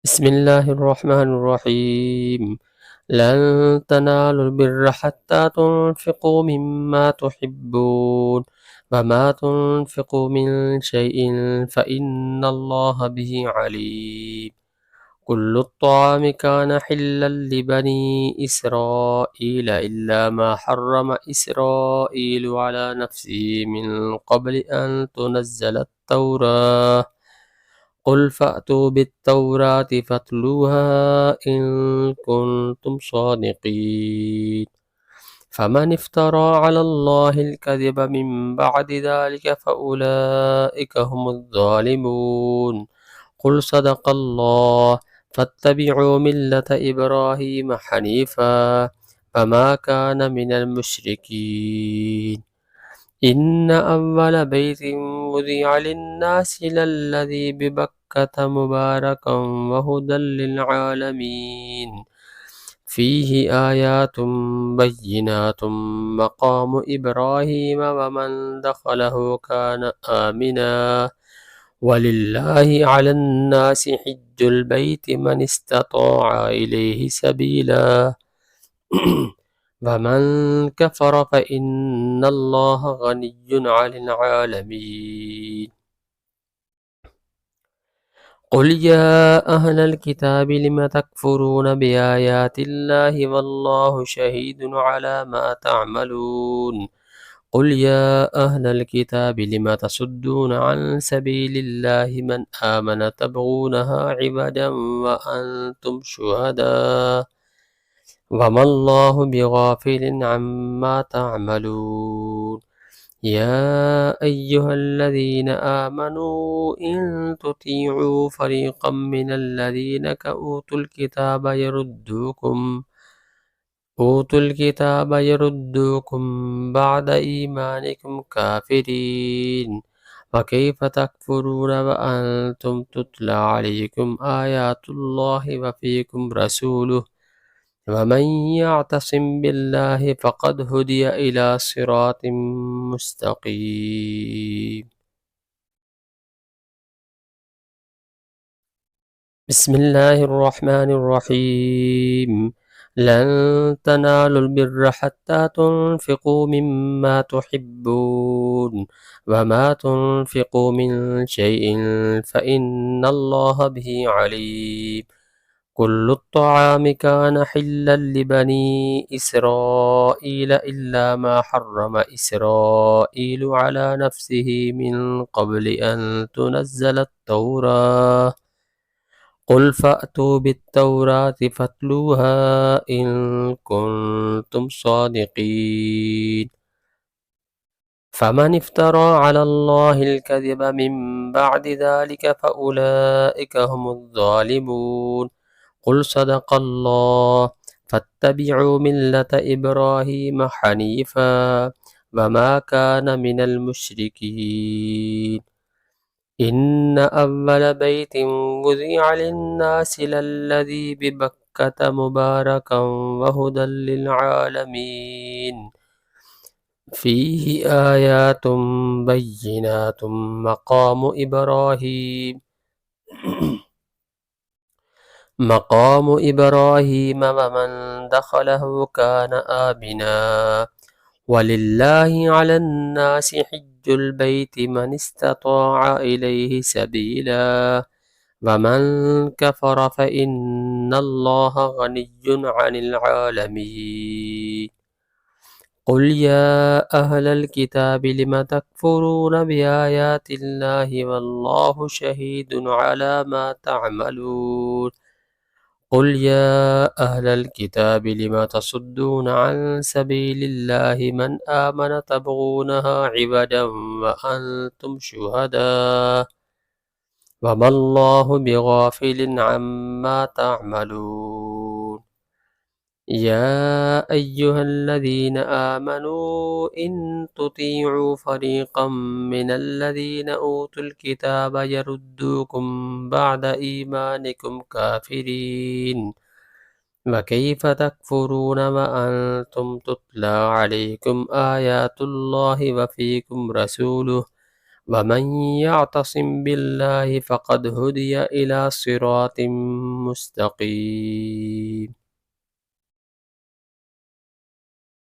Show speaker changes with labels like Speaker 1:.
Speaker 1: بسم الله الرحمن الرحيم لن تنالوا البر حتى تنفقوا مما تحبون وما تنفقوا من شيء فإن الله به عليم كل الطعام كان حلا لبني إسرائيل إلا ما حرم إسرائيل على نفسه من قبل أن تنزل التوراة قل فأتوا بالتوراة فاتلوها إن كنتم صادقين فمن افترى على الله الكذب من بعد ذلك فأولئك هم الظالمون قل صدق الله فاتبعوا ملة إبراهيم حنيفا فما كان من المشركين إن أول بيت وضع للناس للذي ببكة مباركا وهدى للعالمين فيه آيات بينات مقام إبراهيم ومن دخله كان آمنا ولله على الناس حج البيت من استطاع إليه سبيلا ومن كفر فإن الله غني عن العالمين قل يا أهل الكتاب لم تكفرون بآيات الله والله شهيد على ما تعملون قل يا أهل الكتاب لم تصدون عن سبيل الله من آمن تبغونها عبدا وأنتم شهداء وما الله بغافل عما تعملون يا أيها الذين آمنوا إن تطيعوا فريقا من الذين أوتوا الكتاب يردوكم بعد إيمانكم كافرين وكيف تكفرون وأنتم تتلى عليكم آيات الله وفيكم رسوله ومن يعتصم بالله فقد هدي إلى صراط مستقيم بسم الله الرحمن الرحيم لن تنالوا البر حتى تنفقوا مما تحبون وما تنفقوا من شيء فإن الله به عليم كل الطعام كان حلا لبني إسرائيل إلا ما حرم إسرائيل على نفسه من قبل أن تنزل التوراة قل فأتوا بالتوراة فاتلوها إن كنتم صادقين فمن افترى على الله الكذب من بعد ذلك فأولئك هم الظالمون قل صدق الله فاتبعوا ملة إبراهيم حنيفا وما كان من المشركين إن أول بيت وضع للناس للذي ببكة مباركا وهدى للعالمين فيه آيات بينات مقام إبراهيم ومن دخله كان آمنا ولله على الناس حج البيت من استطاع إليه سبيلا ومن كفر فإن الله غني عن العالمين قل يا أهل الكتاب لم تكفرون بآيات الله والله شهيد على ما تعملون قل يا أهل الكتاب لم تصدون عن سبيل الله من آمن تبغونها عبدا وأنتم شهداء وما الله بغافل عما تعملون يا أيها الذين آمنوا إن تطيعوا فريقا من الذين أوتوا الكتاب يردوكم بعد إيمانكم كافرين وكيف تكفرون وأنتم تتلى عليكم آيات الله وفيكم رسوله ومن يعتصم بالله فقد هدي إلى صراط مستقيم